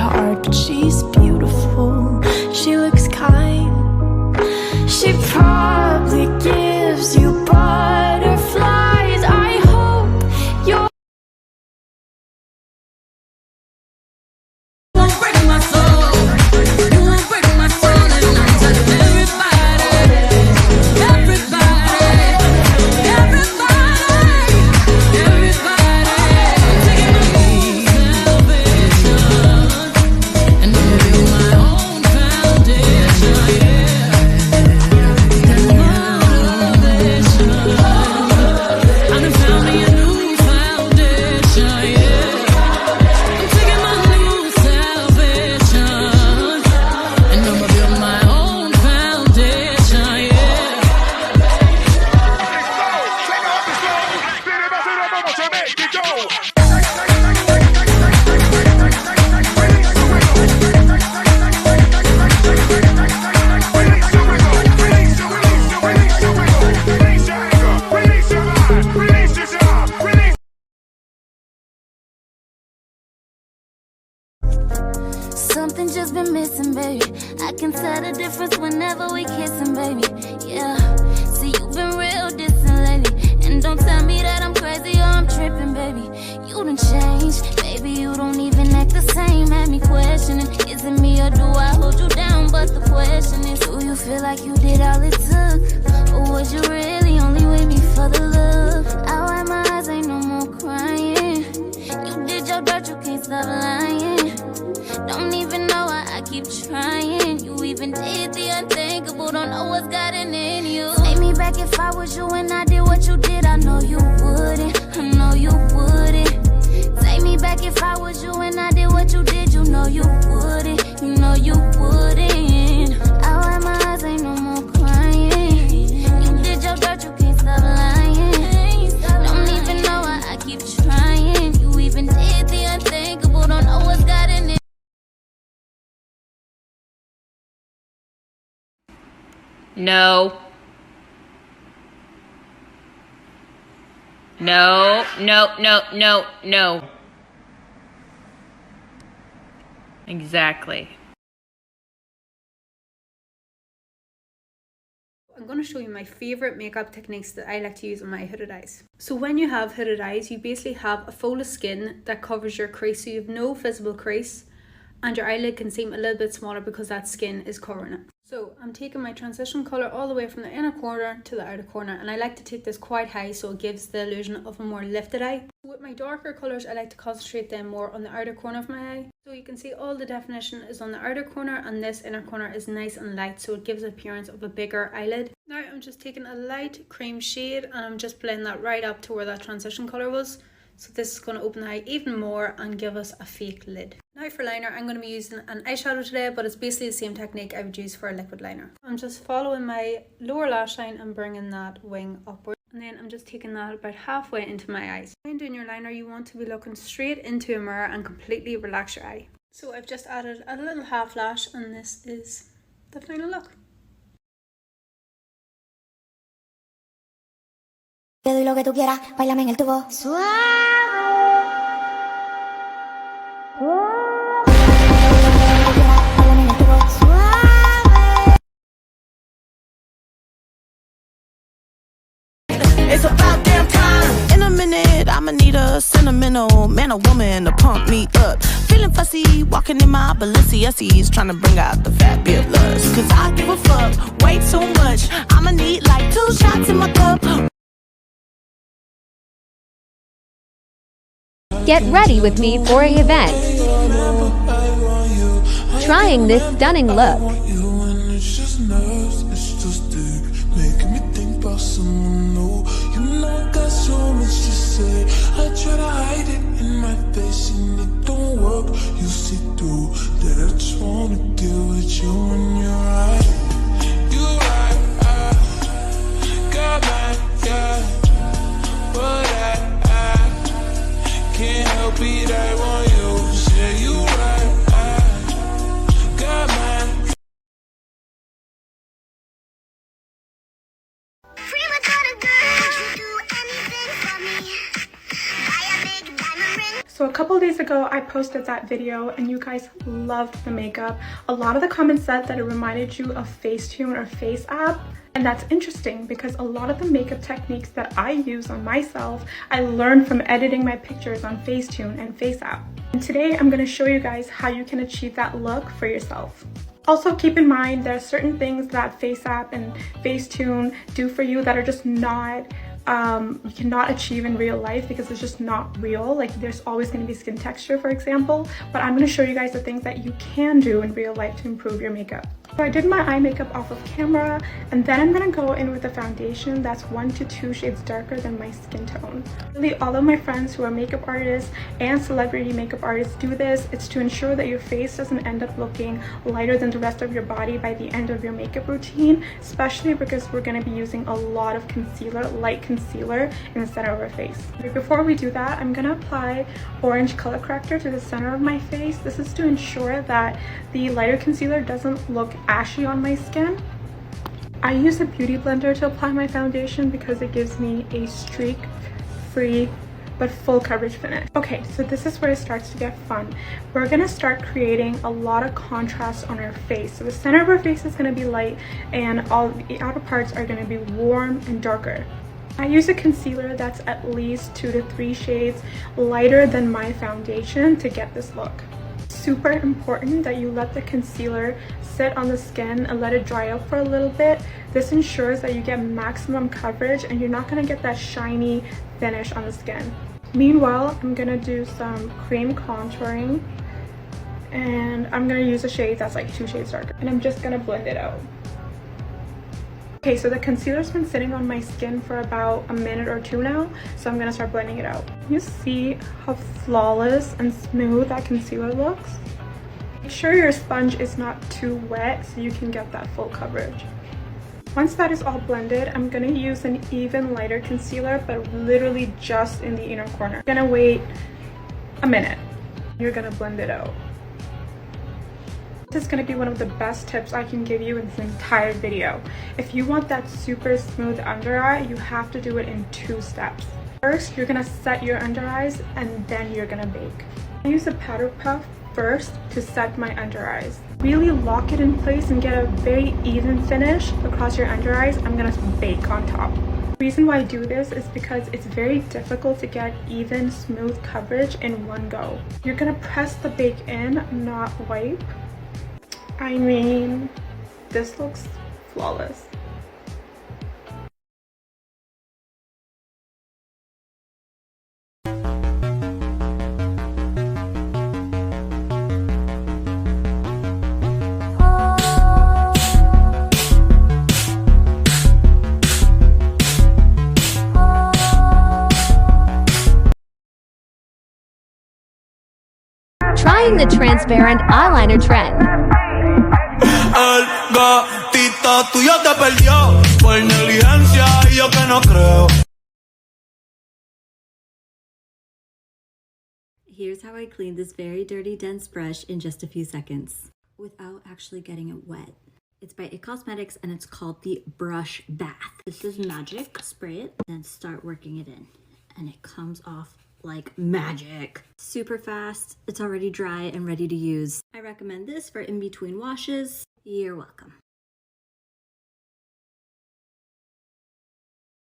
hard, but she's beautiful. She looks kind. She probably gives you butterflies. I hope you're breaking my soul. You won't break my soul, and I'm telling everybody, everybody, everybody, everybody. Taking my own salvation, and I'm building my own foundation. I done found me a new foundation, yeah. I'm taking my new salvation, and I'ma build my own foundation, yeah. Something just been missing, baby. I can tell the difference whenever we kissing, baby. Yeah. See, you've been real distant lately, and don't tell me that I'm crazy or I'm tripping, baby. You done changed, baby. You don't even act the same. Had me questioning, is it me or do I hold you down? But the question is, do you feel like you did all it took, or was you really only with me for the love? I wipe my eyes, ain't no more crying. You did your dirt, you can't stop lying. Don't even know why I keep trying. You even did the unthinkable. Don't know what's gotten in you. Take me back if I was you and I did what you did. I know you wouldn't. I know you wouldn't. Take me back if I was you and I did what you did. You know you wouldn't. You know you wouldn't. I wipe my eyes, ain't no more crying. You did your dirt, you can't stop lying. Don't even know why I keep trying. You even did the unthinkable. Don't know what's gotten in you. No. No, no, no, no, no. Exactly. I'm going to show you my favorite makeup techniques that I like to use on my hooded eyes. So when you have hooded eyes, you basically have a fold of skin that covers your crease, so you have no visible crease, and your eyelid can seem a little bit smaller because that skin is covering it. So I'm taking my transition color all the way from the inner corner to the outer corner, and I like to take this quite high so it gives the illusion of a more lifted eye. With my darker colors, I like to concentrate them more on the outer corner of my eye. So you can see all the definition is on the outer corner, and this inner corner is nice and light, so it gives the appearance of a bigger eyelid. Now I'm just taking a light cream shade and I'm just blending that right up to where that transition color was. So this is going to open the eye even more and give us a fake lid. Now for liner, I'm going to be using an eyeshadow today, but it's basically the same technique I would use for a liquid liner. I'm just following my lower lash line and bringing that wing upward. And then I'm just taking that about halfway into my eyes. When doing your liner, you want to be looking straight into a mirror and completely relax your eye. So I've just added a little half lash, and this is the final look. Te doy lo que tú quieras, bailame en el tubo. It's about damn time. In a minute, I'ma need a sentimental man or woman to pump me up. Feeling fussy, walking in my Balenciennes, trying to bring out the fabulous. Cause I give a fuck way too much. I'ma need like 2 shots in my cup. Get ready with me for an event. Trying this stunning look. I try to hide it in my face and it don't work. You see through that. I just wanna deal with you when you're right. You right, got my yeah. But I can't help it. I want you. Say you right, got my. So a couple days ago, I posted that video and you guys loved the makeup. A lot of the comments said that it reminded you of Facetune or Face App. And that's interesting because a lot of the makeup techniques that I use on myself, I learned from editing my pictures on Facetune and Face App. And today I'm going to show you guys how you can achieve that look for yourself. Also keep in mind there are certain things that Face App and Facetune do for you that are just not you cannot achieve in real life because it's just not real. Like there's always going to be skin texture, for example, but I'm going to show you guys the things that you can do in real life to improve your makeup. So I did my eye makeup off of camera, and then I'm going to go in with a foundation that's 1 to 2 shades darker than my skin tone. Really, all of my friends who are makeup artists and celebrity makeup artists do this. It's to ensure that your face doesn't end up looking lighter than the rest of your body by the end of your makeup routine, especially because we're going to be using a lot of concealer, light concealer in the center of our face. Before we do that, I'm going to apply orange color corrector to the center of my face. This is to ensure that the lighter concealer doesn't look ashy on my skin. I use a beauty blender to apply my foundation because it gives me a streak-free but full coverage finish. Okay, so this is where it starts to get fun. We're gonna start creating a lot of contrast on our face. So the center of our face is gonna be light and all the outer parts are gonna be warm and darker. I use a concealer that's at least 2 to 3 shades lighter than my foundation to get this look. Super important that you let the concealer sit on the skin and let it dry out for a little bit. This ensures that you get maximum coverage and you're not going to get that shiny finish on the skin. Meanwhile, I'm going to do some cream contouring and I'm going to use a shade that's like 2 shades darker, and I'm just going to blend it out. Okay, so the concealer's been sitting on my skin for about a minute or 2 now, so I'm gonna start blending it out. You see how flawless and smooth that concealer looks? Make sure your sponge is not too wet so you can get that full coverage. Once that is all blended, I'm gonna use an even lighter concealer, but literally just in the inner corner. I'm gonna wait a minute. You're gonna blend it out. This is going to be one of the best tips I can give you in this entire video. If you want that super smooth under eye, you have to do it in 2 steps. First, you're going to set your under eyes and then you're going to bake. I use a powder puff first to set my under eyes. Really lock it in place and get a very even finish across your under eyes. I'm going to bake on top. The reason why I do this is because it's very difficult to get even smooth coverage in one go. You're going to press the bake in, not wipe. I mean, this looks flawless. Trying the transparent eyeliner trend. El gatito tuyo te perdió por negligencia y yo que no creo. Here's how I clean this very dirty, dense brush in just a few seconds without actually getting it wet. It's by It Cosmetics and it's called the Brush Bath. This is magic. Spray it and start working it in. And it comes off like magic. Super fast. It's already dry and ready to use. I recommend this for in between washes. You're welcome.